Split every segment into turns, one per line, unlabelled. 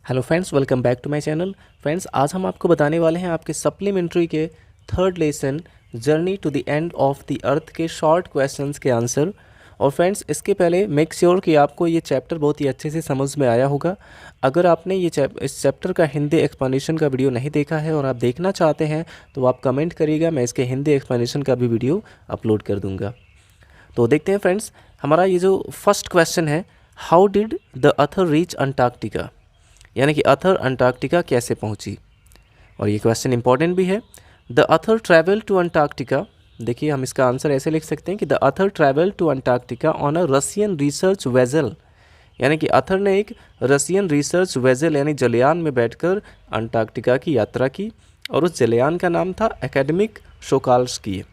Hello friends, welcome back to my channel. Friends, आज हम आपको बताने वाले हैं आपके सप्लीमेंट्री के third lesson journey to the end of the earth के शॉर्ट क्वेश्चंस के आंसर। और फ्रेंड्स, इसके पहले मेक श्योर कि आपको ये चैप्टर बहुत ही अच्छे से समझ में आया होगा। अगर आपने इस चैप्टर का हिंदी एक्सप्लेनेशन का वीडियो नहीं देखा है और आप देखना चाहते हैं तो आप कमेंट करिएगा, मैं इसके हिंदी एक्सप्लेनेशन का भी वीडियो अपलोड कर दूँगा। तो देखते हैं फ्रेंड्स, हमारा ये जो फर्स्ट क्वेश्चन है, how did the author reach Antarctica, यानी कि अर्थर अंटार्कटिका कैसे पहुंची। और ये क्वेश्चन इंपॉर्टेंट भी है। The author travel to Antarctica, देखिए हम इसका आंसर ऐसे लिख सकते हैं कि the author travel to Antarctica on a Russian research vessel, यानी कि अर्थर ने एक रशियन रिसर्च वेजल यानी जलयान में बैठकर अंटार्कटिका की यात्रा की। और उस जलयान का नाम था एकेडमिक शोकाल्स्की।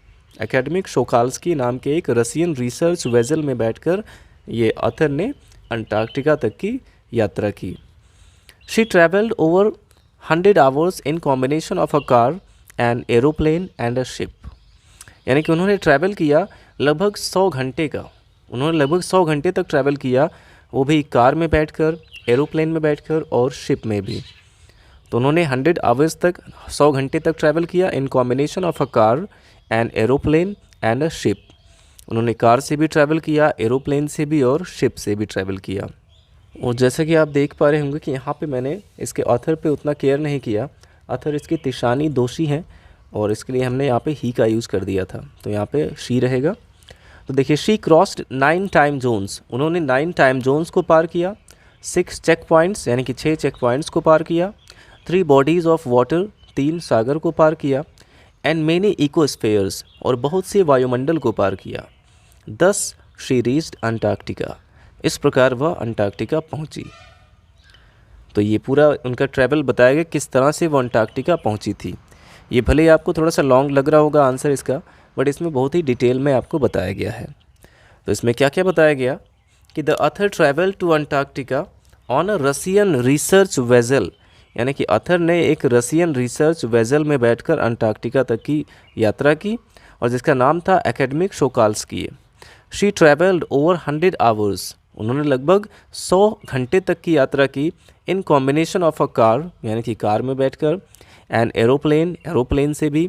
एकेडमिक शोकाल्स्की नाम के एक रशियन रिसर्च वेजल में बैठकर ये अर्थर ने अंटार्कटिका तक की यात्रा की। She traveled over 100 hours in combination of a car, an aeroplane and a ship. यानी कि उन्होंने ट्रैवल किया लगभग 100 घंटे का। उन्होंने लगभग 100 घंटे तक ट्रैवल किया, वो भी कार में बैठकर, एरोप्लेन में बैठकर और शिप में भी। तो उन्होंने 100 आवर्स तक 100 घंटे तक ट्रैवल किया इन combination of a car, an aeroplane and a ship. उन्होंने कार से भी ट्रैवल किया, एरोप्लेन से भी और शिप से भी ट्रैवल किया। और जैसे कि आप देख पा रहे होंगे कि यहाँ पे मैंने इसके ऑथर पे उतना केयर नहीं किया। ऑथर इसकी तिशानी दोषी हैं और इसके लिए हमने यहाँ पे ही का यूज़ कर दिया था, तो यहाँ पे शी रहेगा। तो देखिए, शी क्रॉस्ड 9 टाइम जोन्स, उन्होंने 9 टाइम जोन्स को पार किया। 6 चेक पॉइंट्स यानी कि 6 चेक पॉइंट्स को पार किया। 3 बॉडीज़ ऑफ वाटर, 3 सागर को पार किया। एंड मेनी इकोस्फेयर्स, और बहुत से वायुमंडल को पार किया। 10 शी रीच्ड अंटार्कटिका, इस प्रकार वह अंटार्कटिका पहुंची। तो ये पूरा उनका ट्रैवल बताया गया किस तरह से वो अंटार्कटिका पहुंची थी। ये भले ही आपको थोड़ा सा लॉन्ग लग रहा होगा आंसर इसका, बट इसमें बहुत ही डिटेल में आपको बताया गया है। तो इसमें क्या क्या बताया गया कि the author travel to Antarctica on a Russian research vessel, यानी कि अर्थर ने एक रशियन रिसर्च वेजल में बैठकर अंटार्कटिका तक की यात्रा की और जिसका नाम था academic Shokalskiy. She travelled over 100 hours, उन्होंने लगभग 100 घंटे तक की यात्रा की in combination of a car, यानी कि कार में बैठकर, एंड एरोप्लेन, एरोप्लेन से भी,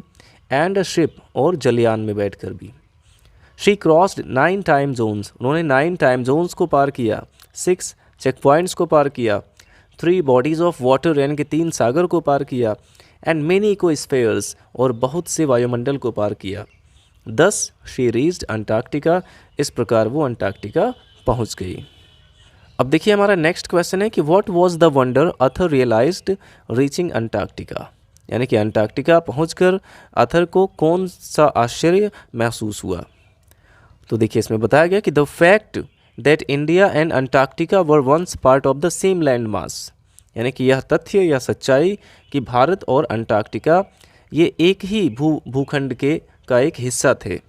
एंड अ शिप, और जलयान में बैठकर भी। शी क्रॉस्ड 9 टाइम जोन्स, उन्होंने 9 टाइम जोन्स को पार किया। 6 चेक पॉइंट्स को पार किया। 3 बॉडीज़ ऑफ वाटर, यानी कि 3 सागर को पार किया। एंड मेनी इकोस्फेयर्स, और बहुत से वायुमंडल को पार किया। 10 शी रीच्ड अंटार्कटिका, इस प्रकार वो अंटार्कटिका पहुंच गई। अब देखिए, हमारा नेक्स्ट क्वेश्चन है कि what was the wonder author realized reaching Antarctica, यानी कि अंटार्कटिका पहुंचकर अर्थर को कौन सा आश्चर्य महसूस हुआ। तो देखिए, इसमें बताया गया कि the fact that India and Antarctica were once part of the same land mass, यानी कि यह तथ्य या सच्चाई कि भारत और अंटार्कटिका ये एक ही भूखंड का एक हिस्सा थे।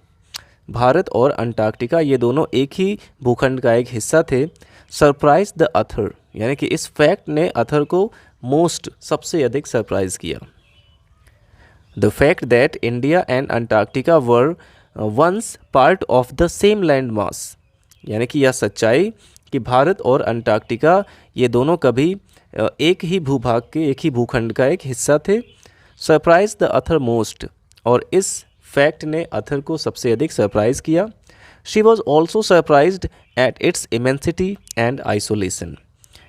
भारत और अंटार्कटिका ये दोनों एक ही भूखंड का एक हिस्सा थे। सरप्राइज द अर्थर, यानी कि इस फैक्ट ने अर्थर को मोस्ट, सबसे अधिक सरप्राइज किया। The fact that India and Antarctica were once part of the same land mass, यानी कि यह सच्चाई कि भारत और अंटार्कटिका ये दोनों कभी एक ही भूभाग के, एक ही भूखंड का एक हिस्सा थे। सरप्राइज द अर्थर मोस्ट, और इस फैक्ट ने अर्थर को सबसे अधिक सरप्राइज किया। She was also surprised at its immensity and isolation,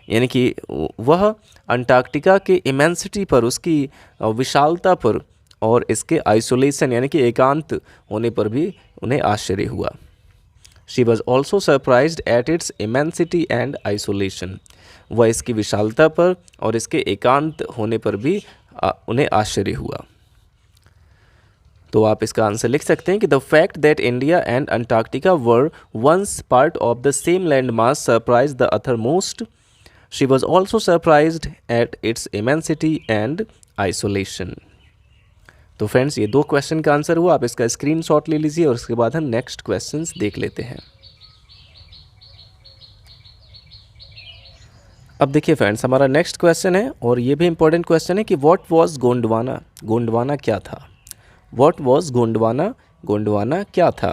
यानी कि वह अंटार्कटिका के इमेंसिटी पर, उसकी विशालता पर, और इसके आइसोलेशन यानी कि एकांत होने पर भी उन्हें आश्चर्य हुआ। She was also surprised at its immensity and isolation, वह इसकी विशालता पर और इसके एकांत होने पर भी उन्हें आश्चर्य हुआ। तो आप इसका आंसर लिख सकते हैं कि the fact that India and Antarctica were once part of the same land mass surprise the author most. She was also surprised at its immensity and isolation. तो फ्रेंड्स, ये 2 क्वेश्चन का आंसर हुआ। आप इसका स्क्रीनशॉट ले लीजिए और उसके बाद हम नेक्स्ट क्वेश्चंस देख लेते हैं। अब देखिए फ्रेंड्स, हमारा नेक्स्ट क्वेश्चन है और ये भी इंपॉर्टेंट क्वेश्चन है कि व्हाट वाज गोंडवाना, गोंडवाना क्या था। व्हाट वाज गोंडवाना, गोंडवाना क्या था।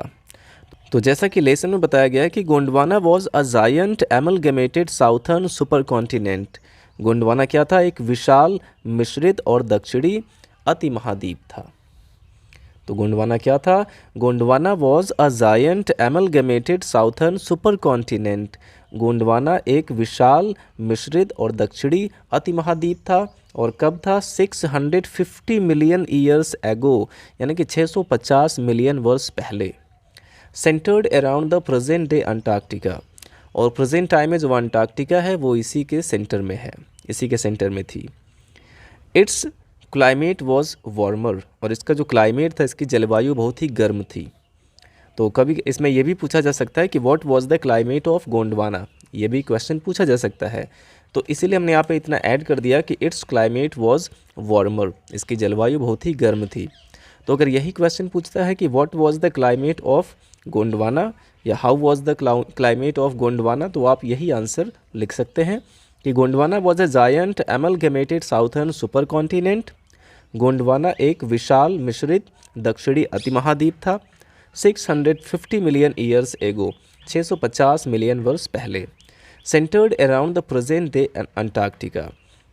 तो जैसा कि लेसन में बताया गया है कि Gondwana was a giant amalgamated southern supercontinent Gondwana क्या था? एक विशाल मिश्रित और दक्षिणी अति महाद्वीप था। तो गोंडवाना क्या था? Gondwana was a giant amalgamated southern supercontinent. Gondwana एक विशाल मिश्रित और दक्षिणी अति महाद्वीप था। और कब था? 650 मिलियन ईयर्स एगो, यानी कि 650 मिलियन वर्ष पहले। Centred around the present day Antarctica, और प्रेजेंट टाइम में जो अंटार्कटिका है वो इसी के सेंटर में है, इसी के सेंटर में थी। इट्स क्लाइमेट वॉज वार्मर, और इसका जो क्लाइमेट था, इसकी जलवायु बहुत ही गर्म थी। तो कभी इसमें यह भी पूछा जा सकता है कि what was the climate of Gondwana, ये भी क्वेश्चन पूछा जा सकता है। तो इसीलिए हमने यहाँ पे इतना ऐड कर दिया कि इट्स क्लाइमेट वाज वार्मर, इसकी जलवायु बहुत ही गर्म थी। तो अगर यही क्वेश्चन पूछता है कि what was the climate of Gondwana या how was the climate of Gondwana, तो आप यही आंसर लिख सकते हैं कि Gondwana was a giant amalgamated southern supercontinent. Gondwana एक विशाल मिश्रित दक्षिणी अतिमहाद्वीप था। 650 मिलियन ईयर्स एगो, 650 मिलियन वर्ष पहले। Centred around the present day Antarctica,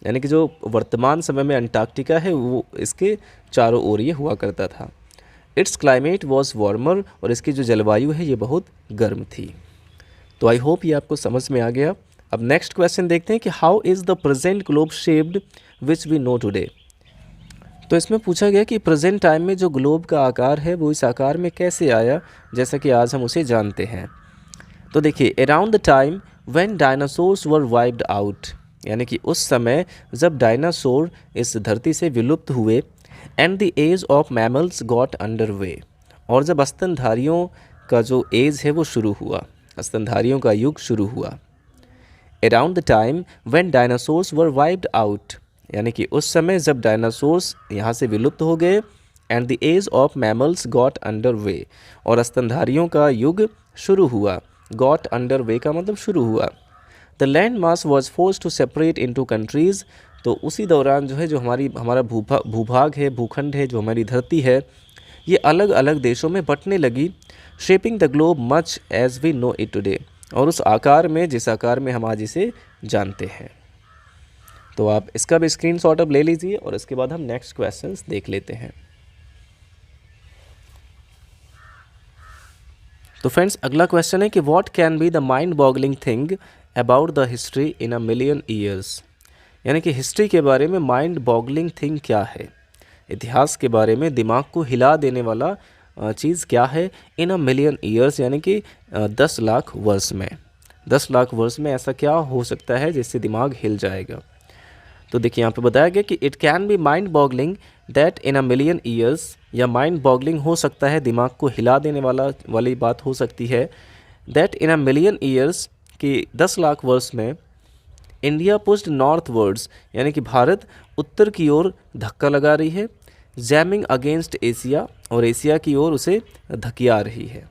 यानी कि जो वर्तमान समय में अंटार्कटिका है वो इसके चारों ओर ये हुआ करता था। इट्स क्लाइमेट वॉज वार्मर, और इसकी जो जलवायु है ये बहुत गर्म थी। तो आई होप ये आपको समझ में आ गया। अब नेक्स्ट क्वेश्चन देखते हैं कि how is the present globe shaped which we know today. तो इसमें पूछा गया कि प्रेजेंट टाइम में जो ग्लोब का आकार है वो इस आकार में कैसे आया, जैसा कि आज हम उसे जानते हैं। तो देखिए, around the time when dinosaurs were wiped out, यानी कि उस समय जब डायनासोर इस धरती से विलुप्त हुए, and the age of mammals got under way, और जब स्तनधारियों का जो एज है वो शुरू हुआ, स्तनधारियों का युग शुरू हुआ। Around the time when dinosaurs were wiped out, यानी कि उस समय जब डायनासोर्स यहाँ से विलुप्त हो गए, and the age of mammals got under way, और स्तनधारियों का युग शुरू हुआ। गॉट अंडर वे का मतलब शुरू हुआ। The land mass was force to separate into countries, तो उसी दौरान जो है जो हमारा भूभाग है, भूखंड है, जो हमारी धरती है, ये अलग अलग देशों में बंटने लगी। Shaping the globe much as we know it today, और उस आकार में जिस आकार में हम आज इसे जानते हैं। तो आप इसका भी स्क्रीनशॉट अब ले लीजिए, और इसके बाद हम नेक्स्ट क्वेश्चंस देख लेते हैं। तो फ्रेंड्स, अगला क्वेश्चन है कि what can be the mind boggling thing about the history in a million years, यानी कि हिस्ट्री के बारे में माइंड बॉगलिंग थिंग क्या है, इतिहास के बारे में दिमाग को हिला देने वाला चीज़ क्या है इन अ मिलियन ईयर्स, यानी कि 10 लाख वर्ष में। 10 लाख वर्ष में ऐसा क्या हो सकता है जिससे दिमाग हिल जाएगा। तो देखिए, यहाँ पे बताया गया कि it can be mind boggling that in a million years, या माइंड बॉगलिंग हो सकता है, दिमाग को हिला देने वाली बात हो सकती है, that in a million years, कि 10 लाख वर्ष में इंडिया पुश्ड नॉर्थवर्ड्स, यानी कि भारत उत्तर की ओर धक्का लगा रही है, जैमिंग अगेंस्ट एशिया, और एशिया की ओर उसे धकिया रही है,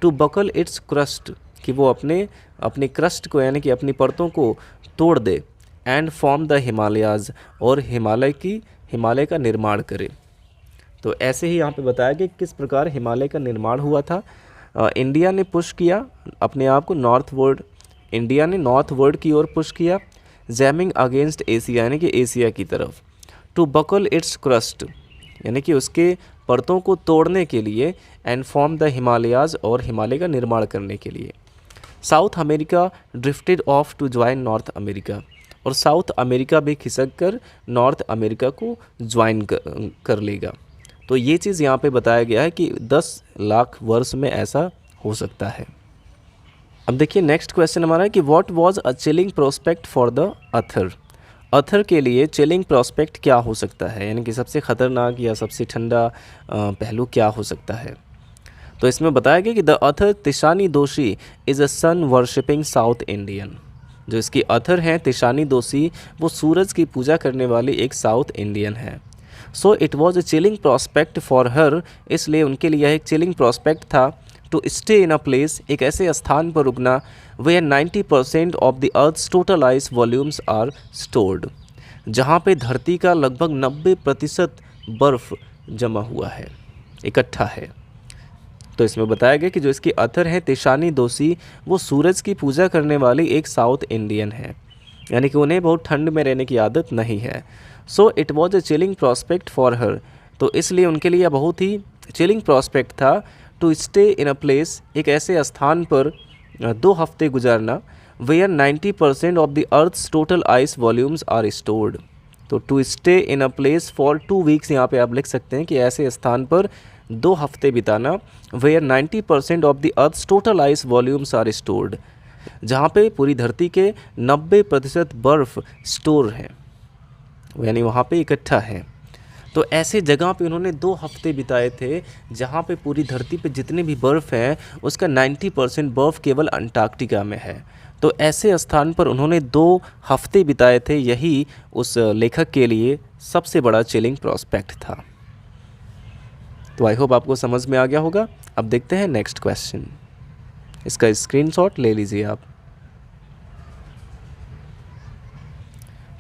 टू बकल इट्स क्रस्ट, कि वो अपने क्रस्ट को, यानी कि अपनी परतों को तोड़ दे, एंड फॉर्म द हिमालयाज़, और हिमालय का निर्माण करे। तो ऐसे ही यहाँ पे बताया कि किस प्रकार हिमालय का निर्माण हुआ था। इंडिया ने पुश किया अपने आप को नॉर्थवर्ड, इंडिया ने नॉर्थवर्ड की ओर पुश किया, जैमिंग अगेंस्ट एशिया, यानी कि एशिया की तरफ, टू बकल इट्स क्रस्ट, यानी कि उसके परतों को तोड़ने के लिए, एंड फॉर्म द हिमालयाज़, और हिमालय का निर्माण करने के लिए। South America drifted off to join North America, और साउथ अमेरिका भी खिसक कर नॉर्थ अमेरिका को ज्वाइन कर लेगा। तो ये चीज़ यहाँ पे बताया गया है कि 10 लाख वर्ष में ऐसा हो सकता है। अब देखिए, नेक्स्ट क्वेश्चन हमारा है कि what was a chilling prospect for the author. Author के लिए चिलिंग प्रोस्पेक्ट क्या हो सकता है, यानी कि सबसे ख़तरनाक या सबसे ठंडा पहलू क्या हो सकता है। तो इसमें बताया गया कि the author Tishani Doshi is a sun worshipping south Indian, जो इसकी अथर हैं तिशानी दोषी, वो सूरज की पूजा करने वाली एक साउथ इंडियन है। So it was a chilling prospect for her, इसलिए उनके लिए एक चिलिंग प्रोस्पेक्ट था, to stay in a place, एक ऐसे स्थान पर रुकना, where 90% of the earth's total ice volumes are stored, जहाँ पे धरती का लगभग 90% बर्फ़ जमा हुआ है, इकट्ठा है। तो इसमें बताया गया कि जो इसकी अथर है तिशानी दोषी, वो सूरज की पूजा करने वाली एक साउथ इंडियन है। यानी कि उन्हें बहुत ठंड में रहने की आदत नहीं है। So it was a chilling prospect for her, तो इसलिए उनके लिए बहुत ही चिलिंग प्रॉस्पेक्ट था to stay in a place, एक ऐसे स्थान पर 2 हफ्ते गुजारना, where 90% of the earth's total ice volumes are stored. तो to stay in a place for 2 weeks यहाँ पे आप लिख सकते हैं कि ऐसे स्थान पर 2 हफ्ते बिताना, where 90% of the earth's total ice volumes are stored, जहाँ पे पूरी धरती के 90% बर्फ़ स्टोर है, यानी वहाँ पे इकट्ठा है। तो ऐसे जगह पे उन्होंने 2 हफ्ते बिताए थे जहाँ पे पूरी धरती पे जितनी भी बर्फ़ है उसका 90% बर्फ़ केवल अंटार्कटिका में है। तो ऐसे स्थान पर उन्होंने 2 हफ्ते बिताए थे, यही उस लेखक के लिए सबसे बड़ा चिलिंग प्रॉस्पेक्ट था। तो आई होप आपको समझ में आ गया होगा। अब देखते हैं नेक्स्ट क्वेश्चन, इसका स्क्रीनशॉट ले लीजिए आप।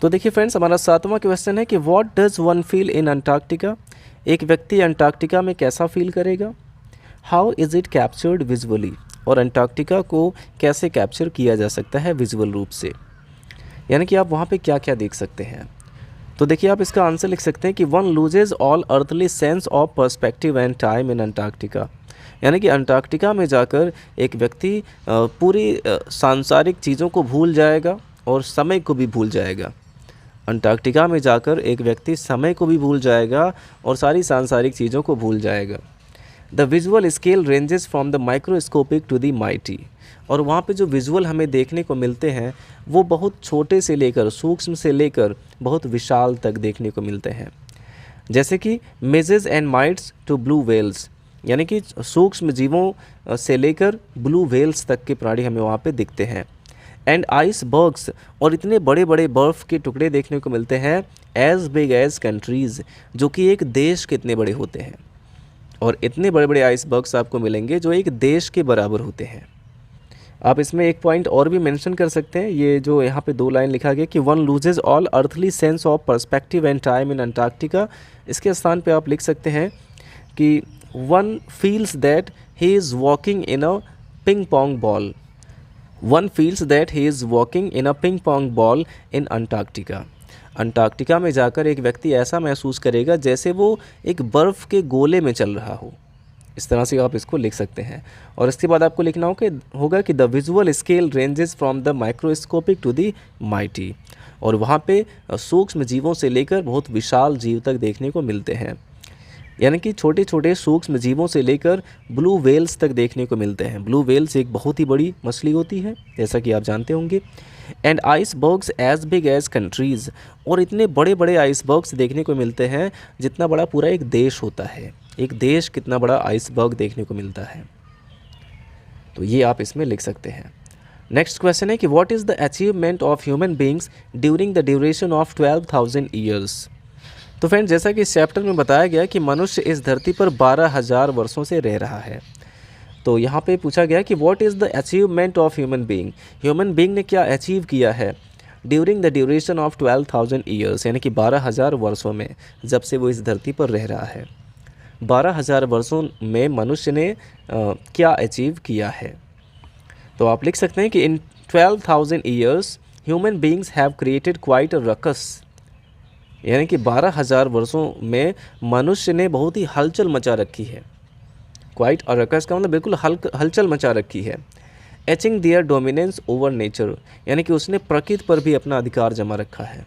तो देखिए फ्रेंड्स, हमारा 7वां क्वेश्चन है कि what does one feel in Antarctica, एक व्यक्ति अंटार्कटिका में कैसा फील करेगा। How is it captured visually, और अंटार्कटिका को कैसे कैप्चर किया जा सकता है विजुअल रूप से, यानी कि आप वहाँ पे क्या क्या देख सकते हैं। तो देखिए आप इसका आंसर लिख सकते हैं कि one loses all earthly sense of perspective and time in Antarctica, यानी कि अंटार्कटिका में जाकर एक व्यक्ति पूरी सांसारिक चीज़ों को भूल जाएगा और समय को भी भूल जाएगा। अंटार्कटिका में जाकर एक व्यक्ति समय को भी भूल जाएगा और सारी सांसारिक चीज़ों को भूल जाएगा। The visual scale ranges from the microscopic to the mighty, और वहाँ पे जो विजुअल हमें देखने को मिलते हैं वो बहुत छोटे से लेकर, सूक्ष्म से लेकर बहुत विशाल तक देखने को मिलते हैं। जैसे कि midges and mites to blue whales, यानी कि सूक्ष्म जीवों से लेकर ब्लू वेल्स तक के प्राणी हमें वहाँ पे दिखते हैं। एंड आइस बर्ग्स, और इतने बड़े बड़े बर्फ़ के टुकड़े देखने को मिलते हैं एज बिग एज कंट्रीज़, जो कि एक देश कितने बड़े होते हैं, और इतने बड़े बड़े आइस बर्ग्स आपको मिलेंगे जो एक देश के बराबर होते हैं। आप इसमें एक पॉइंट और भी मेंशन कर सकते हैं, ये जो यहाँ पे 2 लाइन लिखा गया कि one loses all earthly sense of perspective and time in Antarctica, इसके स्थान पे आप लिख सकते हैं कि one feels that he is walking in a ping pong ball, one feels that he is walking in a ping pong ball in Antarctica. Antarctica में जाकर एक व्यक्ति ऐसा महसूस करेगा जैसे वो एक बर्फ़ के गोले में चल रहा हो। इस तरह से आप इसको लिख सकते हैं। और इसके बाद आपको लिखना होगा कि the visual scale ranges from the microscopic to the mighty, और वहाँ पे सूक्ष्म जीवों से लेकर बहुत विशाल जीव तक देखने को मिलते हैं, यानी कि छोटे छोटे सूक्ष्म जीवों से लेकर ब्लू वेल्स तक देखने को मिलते हैं। ब्लू वेल्स एक बहुत ही बड़ी मछली होती है, जैसा कि आप जानते होंगे। And icebergs as big as countries, और इतने बड़े बड़े आइसबर्ग्स देखने को मिलते हैं जितना बड़ा पूरा एक देश होता है। एक देश कितना बड़ा आइसबर्ग देखने को मिलता है, तो ये आप इसमें लिख सकते हैं। नेक्स्ट क्वेश्चन है कि what is the achievement of human beings during the duration of 12,000 years. तो फ्रेंड, जैसा कि इस चैप्टर में बताया गया कि मनुष्य इस धरती पर 12,000 वर्षों से रह रहा है, तो यहाँ पे पूछा गया कि what is the achievement of human being, human being ने क्या अचीव किया है during the duration of 12,000 years, यानी कि 12,000 वर्षों में, जब से वो इस धरती पर रह रहा है। 12,000 वर्षों में मनुष्य ने क्या अचीव किया है। तो आप लिख सकते हैं कि इन 12,000 years human beings have created quite a ruckus, यानी कि 12,000 वर्षों में मनुष्य ने बहुत ही हलचल मचा रखी है। क्वाइट और रकस का मतलब बिल्कुल हलचल मचा रखी है। Etching there dominance over nature, यानी कि उसने प्रकृति पर भी अपना अधिकार जमा रखा है।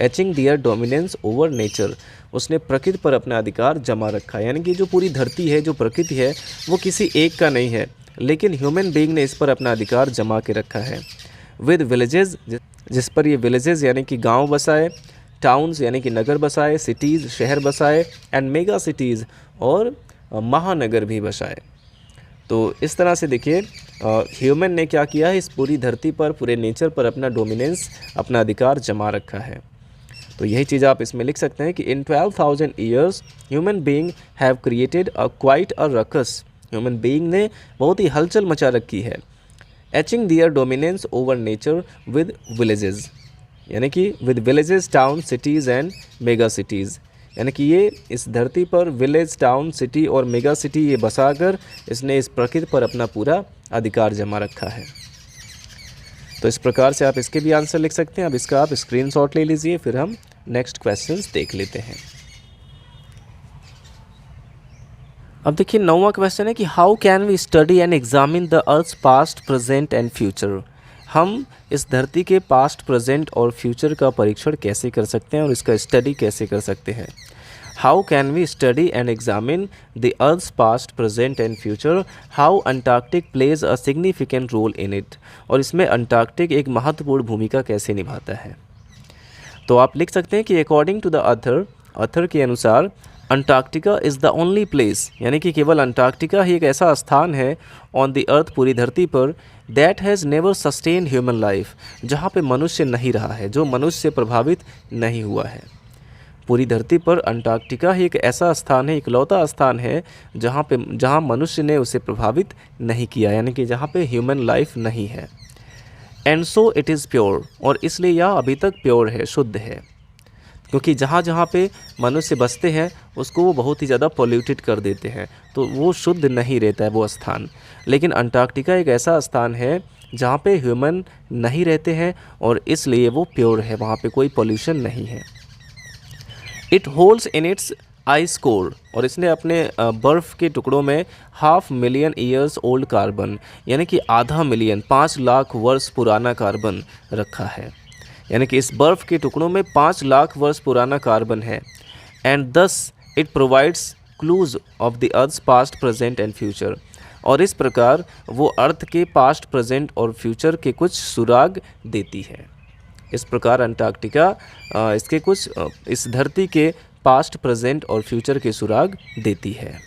Etching there dominance over nature, उसने प्रकृति पर अपना अधिकार जमा रखा है, यानी कि जो पूरी धरती है, जो प्रकृति है, वो किसी एक का नहीं है, लेकिन ह्यूमन बीइंग ने इस पर अपना अधिकार जमा के रखा है। विद विलेजेस, जिस पर ये विलेजेस यानी कि गाँव बसाए, टाउन्स यानी कि नगर बसाए, सिटीज़ शहर बसाए, एंड मेगा सिटीज़ और महानगर भी बसाए। तो इस तरह से देखिए ह्यूमन ने क्या किया है, इस पूरी धरती पर, पूरे नेचर पर अपना डोमिनेंस, अपना अधिकार जमा रखा है। तो यही चीज़ आप इसमें लिख सकते हैं कि इन 12,000 years human being have created a quite a ruckus, human being ने बहुत ही हलचल मचा रखी है। Etching there dominance over nature with villages, यानी कि with villages, town, cities and mega cities, यानी कि ये इस धरती पर विलेज, टाउन, सिटी और मेगा सिटी ये बसाकर इसने इस प्रकृति पर अपना पूरा अधिकार जमा रखा है। तो इस प्रकार से आप इसके भी आंसर लिख सकते हैं। अब इसका आप स्क्रीनशॉट ले लीजिए, फिर हम नेक्स्ट क्वेश्चंस देख लेते हैं। अब देखिए 9वां क्वेश्चन है कि how can we study and examine the earth's past, present and future. हम इस धरती के पास्ट, प्रेजेंट और फ्यूचर का परीक्षण कैसे कर सकते हैं और इसका स्टडी कैसे कर सकते हैं। How can we study and examine the earth's past, present and future, how Antarctic plays a significant role in it. और इसमें अंटार्कटिक एक महत्वपूर्ण भूमिका कैसे निभाता है। तो आप लिख सकते हैं कि अकॉर्डिंग टू द ऑथर के अनुसार Antarctica is the only place, यानी कि केवल अंटार्कटिका ही एक ऐसा स्थान है ऑन द अर्थ, पूरी धरती पर, that has never sustain human life, जहाँ पे मनुष्य नहीं रहा है, जो मनुष्य से प्रभावित नहीं हुआ है। पूरी धरती पर अंटार्कटिका ही एक ऐसा स्थान है, इकलौता स्थान है जहाँ मनुष्य ने उसे प्रभावित नहीं किया, यानी कि जहाँ पे ह्यूमन लाइफ नहीं है। And so it is pure, और इसलिए यह अभी तक प्योर है, शुद्ध है, क्योंकि जहाँ जहाँ पे मनुष्य बसते हैं उसको वो बहुत ही ज़्यादा पोल्यूटेड कर देते हैं, तो वो शुद्ध नहीं रहता है वो स्थान। लेकिन अंटार्कटिका एक ऐसा स्थान है जहाँ पे ह्यूमन नहीं रहते हैं और इसलिए वो प्योर है, वहाँ पे कोई पोल्यूशन नहीं है। It holds in its ice core, और इसने अपने बर्फ़ के टुकड़ों में 500,000 ईयर्स ओल्ड कार्बन, यानी कि आधा मिलियन, 5 लाख वर्ष पुराना कार्बन रखा है। यानी कि इस बर्फ़ के टुकड़ों में 5 लाख वर्ष पुराना कार्बन है। And thus it provides clues of the earth's past, present and future, और इस प्रकार वो अर्थ के पास्ट, प्रेजेंट और फ्यूचर के कुछ सुराग देती है। इस प्रकार अंटार्कटिका इसके कुछ इस धरती के पास्ट, प्रेजेंट और फ्यूचर के सुराग देती है।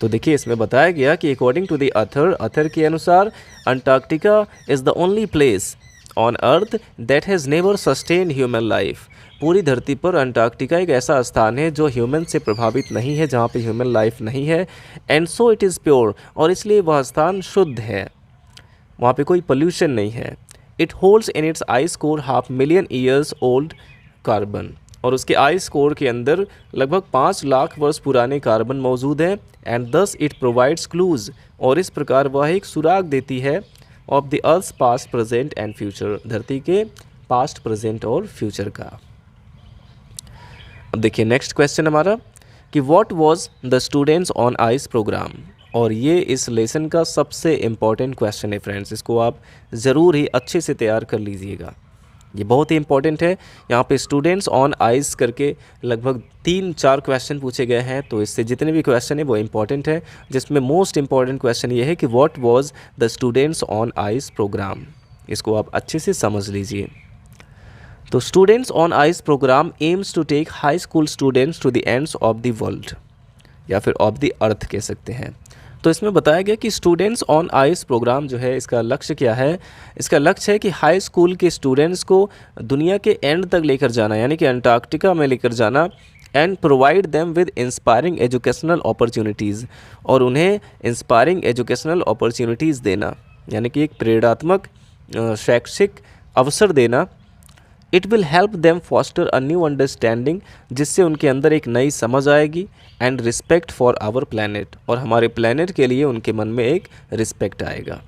तो देखिए इसमें बताया गया कि अकॉर्डिंग टू द ऑथर के अनुसार Antarctica is the only place on earth that has never sustain human life. पूरी धरती पर अंटार्कटिका एक ऐसा स्थान है जो ह्यूमन से प्रभावित नहीं है, जहाँ पे ह्यूमन लाइफ नहीं है। And so it is pure, और इसलिए वह स्थान शुद्ध है, वहाँ पे कोई पोल्यूशन नहीं है। It holds in its ice core 500,000 years old carbon, और उसके आइस कोर के अंदर लगभग 5 लाख वर्ष पुराने कार्बन मौजूद हैं। And thus it provides clues, और इस प्रकार वह एक सुराग देती है of the earth's past, present and future, धरती के पास्ट, प्रेजेंट और फ्यूचर का। अब देखिए नेक्स्ट क्वेश्चन हमारा कि what was the students on ice program, और ये इस लेसन का सबसे इम्पॉर्टेंट क्वेश्चन है फ्रेंड्स, इसको आप ज़रूर ही अच्छे से तैयार कर लीजिएगा, ये बहुत ही इंपॉर्टेंट है। यहाँ पे स्टूडेंट्स ऑन आइस करके लगभग 3-4 क्वेश्चन पूछे गए हैं, तो इससे जितने भी क्वेश्चन है वो इम्पॉर्टेंट है, जिसमें मोस्ट इम्पॉर्टेंट क्वेश्चन ये है कि what was the students on ice program, इसको आप अच्छे से समझ लीजिए। तो students on ice program aims to take high school students to the ends of the world, या फिर ऑफ द अर्थ कह सकते हैं। तो इसमें बताया गया कि स्टूडेंट्स ऑन आइस प्रोग्राम जो है इसका लक्ष्य क्या है। इसका लक्ष्य है कि हाई स्कूल के स्टूडेंट्स को दुनिया के एंड तक लेकर जाना, यानी कि अंटार्कटिका में लेकर जाना। And provide them with inspiring educational opportunities, और उन्हें इंस्पायरिंग एजुकेशनल अपॉर्चुनिटीज़ देना, यानी कि एक प्रेरणात्मक शैक्षिक अवसर देना। It will help them foster a new understanding, जिससे उनके अंदर एक नई समझ आएगी। And respect for our planet, और हमारे प्लैनेट के लिए उनके मन में एक रिस्पेक्ट आएगा,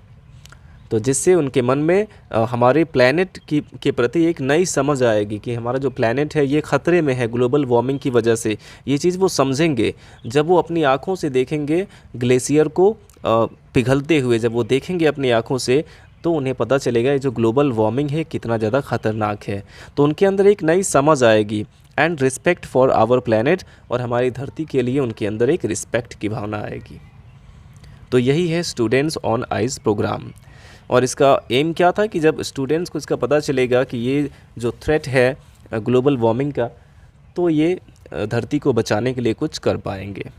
तो जिससे उनके मन में हमारे प्लैनेट के प्रति एक नई समझ आएगी कि हमारा जो प्लैनेट है ये ख़तरे में है ग्लोबल वार्मिंग की वजह से। ये चीज़ वो समझेंगे जब वो अपनी आँखों से देखेंगे ग्लेशियर को पिघलते हुए, जब वो देखेंगे अपनी आँखों से, तो उन्हें पता चलेगा ये जो ग्लोबल वार्मिंग है कितना ज़्यादा ख़तरनाक है, तो उनके अंदर एक नई समझ आएगी। And respect for our planet, और हमारी धरती के लिए उनके अंदर एक रिस्पेक्ट की भावना आएगी। तो यही है स्टूडेंट्स ऑन आइस प्रोग्राम, और इसका एम क्या था कि जब स्टूडेंट्स को इसका पता चलेगा कि ये जो थ्रेट है ग्लोबल वार्मिंग का, तो ये धरती को बचाने के लिए कुछ कर पाएंगे।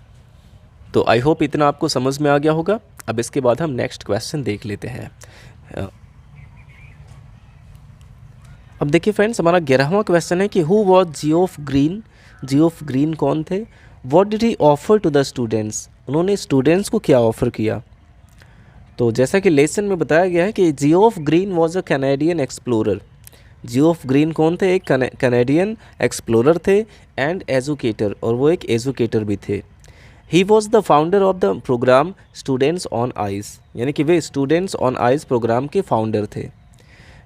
तो आई होप इतना आपको समझ में आ गया होगा। अब इसके बाद हम नेक्स्ट क्वेश्चन देख लेते हैं। अब देखिए फ्रेंड्स, हमारा 11वां क्वेश्चन है कि who was Geoff Green. Geoff Green कौन थे। What did he offer to the students, उन्होंने स्टूडेंट्स को क्या ऑफ़र किया। तो जैसा कि लेसन में बताया गया है कि Geoff Green was a Canadian explorer. Geoff Green कौन थे, एक कैनेडियन एक्सप्लोरर थे। एंड एजुकेटर, और वो एक एजुकेटर भी थे। He was the founder of the program students on ice, यानी कि वे स्टूडेंट्स ऑन आइस प्रोग्राम के फाउंडर थे।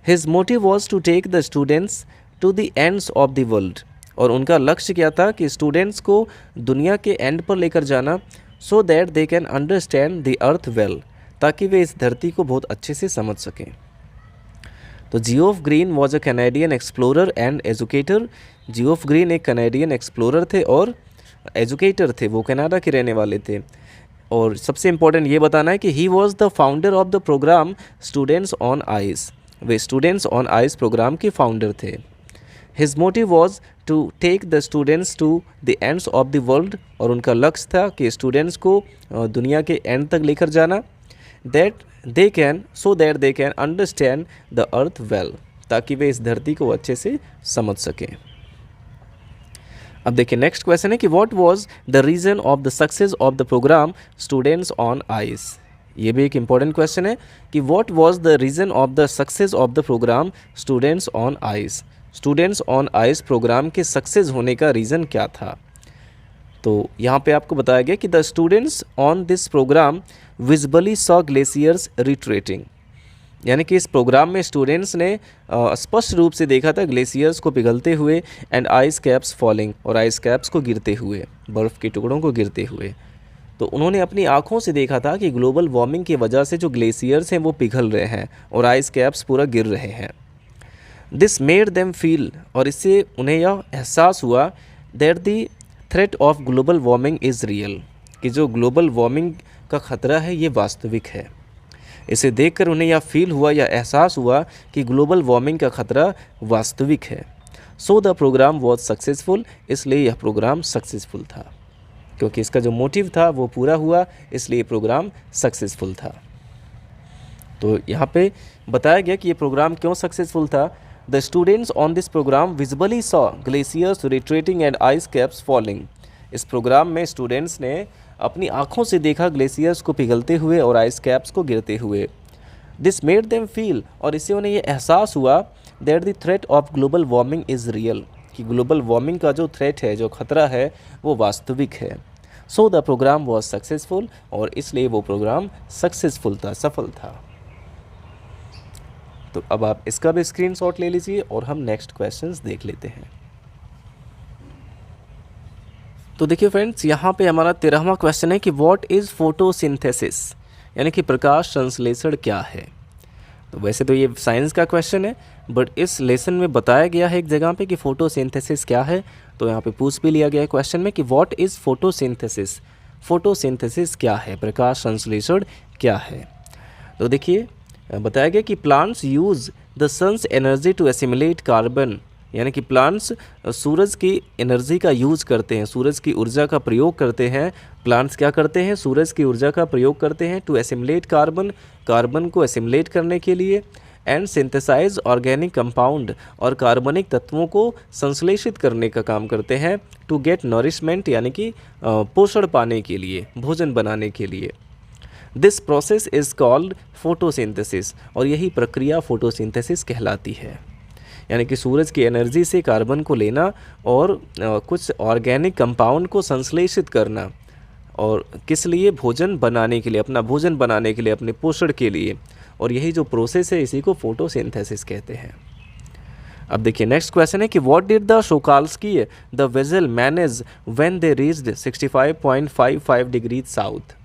His motive was to take the students to the ends of the world, और उनका लक्ष्य क्या था कि स्टूडेंट्स को दुनिया के एंड पर लेकर जाना, so that they can understand the earth well, ताकि वे इस धरती को बहुत अच्छे से समझ सकें। तो Geoff Green was a Canadian explorer and educator. Geoff green एक कैनेडियन एक्सप्लोरर थे और एजुकेटर थे, वो कनाडा के रहने वाले थे। और सबसे इम्पोर्टेंट ये बताना है कि he was the founder of the program students on ice, वे स्टूडेंट्स ऑन आइस प्रोग्राम के फाउंडर थे। His motive was to take the students to the ends of the world, और उनका लक्ष्य था कि स्टूडेंट्स को दुनिया के एंड तक लेकर जाना, that they can so that they can understand the earth well, ताकि वे इस धरती को अच्छे से समझ सकें। अब देखिए नेक्स्ट क्वेश्चन है कि what was the reason of the success of the program students on ice. ये भी एक इम्पॉर्टेंट क्वेश्चन है कि what was the reason of the success of the program students on ice. Students on ice program के success होने का reason क्या था। तो यहाँ पे आपको बताया गया कि the students on this program visibly saw glaciers retreating, यानी कि इस प्रोग्राम में स्टूडेंट्स ने स्पष्ट रूप से देखा था ग्लेशियर्स को पिघलते हुए, एंड आइस कैप्स फॉलिंग, और आइस कैप्स को गिरते हुए, बर्फ़ के टुकड़ों को गिरते हुए। तो उन्होंने अपनी आँखों से देखा था कि ग्लोबल वार्मिंग की वजह से जो ग्लेशियर्स हैं वो पिघल रहे हैं और आइस कैप्स पूरा गिर रहे हैं। दिस मेड देम फील, और इससे उन्हें यह एहसास हुआ that the threat of global warming is real, कि जो ग्लोबल वार्मिंग का ख़तरा है ये वास्तविक है। इसे देखकर उन्हें यह फील हुआ या एहसास हुआ कि ग्लोबल वार्मिंग का ख़तरा वास्तविक है। So the program was successful, इसलिए यह प्रोग्राम सक्सेसफुल था, क्योंकि इसका जो मोटिव था वो पूरा हुआ, इसलिए प्रोग्राम सक्सेसफुल था। तो यहाँ पे बताया गया कि ये प्रोग्राम क्यों सक्सेसफुल था। The students on this program visibly saw glaciers retreating and ice caps falling. इस प्रोग्राम में स्टूडेंट्स ने अपनी आँखों से देखा ग्लेशियर्स को पिघलते हुए और आइस कैप्स को गिरते हुए। दिस मेड देम फील, और इससे उन्हें यह एहसास हुआ that the threat of global warming is real, कि ग्लोबल वार्मिंग का जो थ्रेट है, जो खतरा है, वो वास्तविक है। So the program was successful, और इसलिए वो प्रोग्राम सक्सेसफुल था, सफल था। तो अब आप इसका भी स्क्रीनशॉट ले लीजिए और हम नेक्स्ट क्वेश्चंस देख लेते हैं। तो देखिए फ्रेंड्स, यहाँ पे हमारा 13वां क्वेश्चन है कि व्हाट इज़ फोटोसिंथेसिस, यानी कि प्रकाश संश्लेषण क्या है। तो वैसे तो ये साइंस का क्वेश्चन है, बट इस लेसन में बताया गया है एक जगह पे कि फोटोसिंथेसिस क्या है। तो यहाँ पे पूछ भी लिया गया है क्वेश्चन में कि व्हाट इज़ फोटोसिंथेसिस, फोटोसिंथेसिस क्या है, प्रकाश संश्लेषण क्या है। तो देखिए बताया गया कि plants use the sun's energy to assimilate carbon, यानी कि प्लांट्स सूरज की एनर्जी का यूज़ करते हैं, सूरज की ऊर्जा का प्रयोग करते हैं। प्लांट्स क्या करते हैं, सूरज की ऊर्जा का प्रयोग करते हैं टू एसिमुलेट कार्बन, कार्बन को एसिमुलेट करने के लिए, एंड सिंथेसाइज ऑर्गेनिक कंपाउंड, और कार्बनिक तत्वों को संश्लेषित करने का काम करते हैं टू गेट नरिशमेंट, यानी कि पोषण पाने के लिए, भोजन बनाने के लिए। This process is called photosynthesis, और यही प्रक्रिया फोटोसिंथेसिस कहलाती है। यानी कि सूरज की एनर्जी से कार्बन को लेना और कुछ ऑर्गेनिक कंपाउंड को संश्लेषित करना, और किस लिए, भोजन बनाने के लिए, अपना भोजन बनाने के लिए, अपने पोषण के लिए। और यही जो प्रोसेस है इसी को फोटोसिंथेसिस कहते हैं। अब देखिए नेक्स्ट क्वेश्चन है कि what did the Shokalskiy the vessel manage when they reached 65.55 degree south.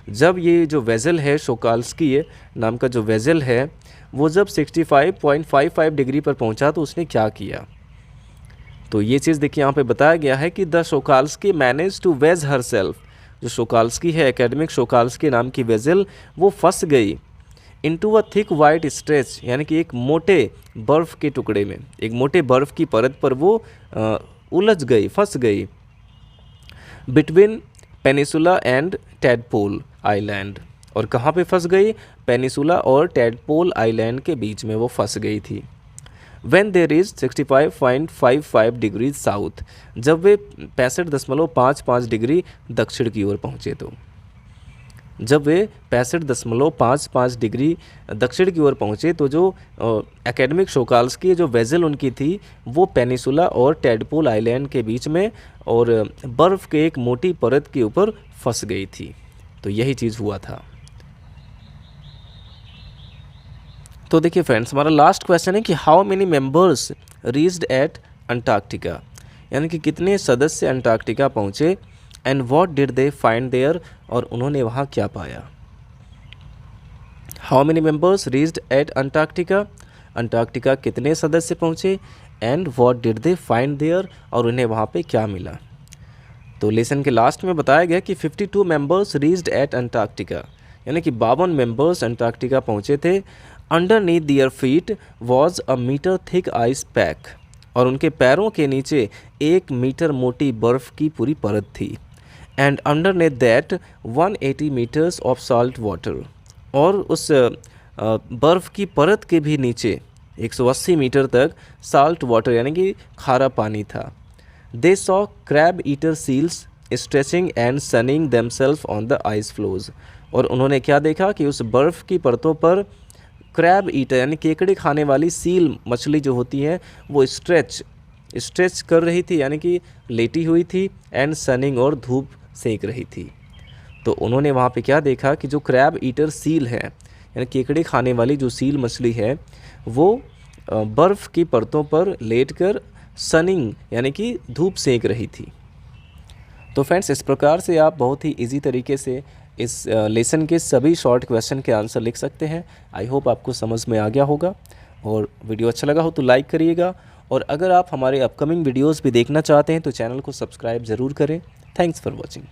जब ये जो वेसल है, शोकाल्स्की नाम का जो वेसल है, वो जब 65.55 डिग्री पर पहुंचा तो उसने क्या किया। तो ये चीज़ देखिए यहाँ पे बताया गया है कि the Shokalskiy manage to wedge herself. जो शोकाल्स्की है, एकेडमिक शोकाल्स्की नाम की वेसल, वो फंस गई into a thick white stretch, यानी कि एक मोटे बर्फ़ के टुकड़े में, एक मोटे बर्फ़ की परत पर वो उलझ गई, फंस गई, between peninsula and tadpole island. और कहाँ पे फंस गई, पेनिसुला और टैडपोल आइलैंड के बीच में वो फंस गई थी। When they reach 65.55 degree south, जब वे 65.55 डिग्री दक्षिण की ओर पहुँचे। तो जब वे 65.55 डिग्री दक्षिण की ओर पहुँचे तो जो एकेडमिक शोकाल्स्की जो वेजल उनकी थी वो पेनिसुला और टेडपोल आइलैंड के बीच में और बर्फ़ के एक मोटी परत के ऊपर फंस गई थी। तो यही चीज़ हुआ था। तो देखिए फ्रेंड्स, हमारा लास्ट क्वेश्चन है कि how many members reached at Antarctica, यानी कि कितने सदस्य अंटार्कटिका पहुँचे, and what did they find there, और उन्होंने वहाँ क्या पाया। How many members reached at Antarctica, Antarctica कितने सदस्य पहुँचे, and what did they find there, और उन्हें वहाँ पे क्या मिला। तो लेसन के लास्ट में बताया गया कि 52 मेंबर्स रीच्ड एट अंटार्कटिका, यानी कि 52 मेंबर्स अंटार्कटिका पहुँचे थे। Underneath their feet was a metre thick ice pack, और उनके पैरों के नीचे 1 मीटर मोटी बर्फ़ की पूरी परत थी। And underneath that 180 metres of salt water, और उस बर्फ़ की परत के भी नीचे 180 मीटर तक साल्ट वाटर यानी कि खारा पानी था। They saw crab eater seals stretching and sunning themselves on the ice floes, और उन्होंने क्या देखा कि उस बर्फ़ की परतों पर क्रैब ईटर यानी केकड़े खाने वाली सील मछली जो होती है वो स्ट्रेच कर रही थी, यानी कि लेटी हुई थी, एंड सनिंग और धूप सेक रही थी। तो उन्होंने वहाँ पे क्या देखा कि जो क्रैब ईटर सील है यानी केकड़े खाने वाली जो सील मछली है वो बर्फ़ की परतों पर लेटकर सनिंग यानी कि धूप सेक रही थी। तो फ्रेंड्स, इस प्रकार से आप बहुत ही इजी तरीके से इस लेसन के सभी शॉर्ट क्वेश्चन के आंसर लिख सकते हैं। आई होप आपको समझ में आ गया होगा, और वीडियो अच्छा लगा हो तो लाइक करिएगा, और अगर आप हमारे अपकमिंग वीडियोस भी देखना चाहते हैं तो चैनल को सब्सक्राइब ज़रूर करें। Thanks for watching.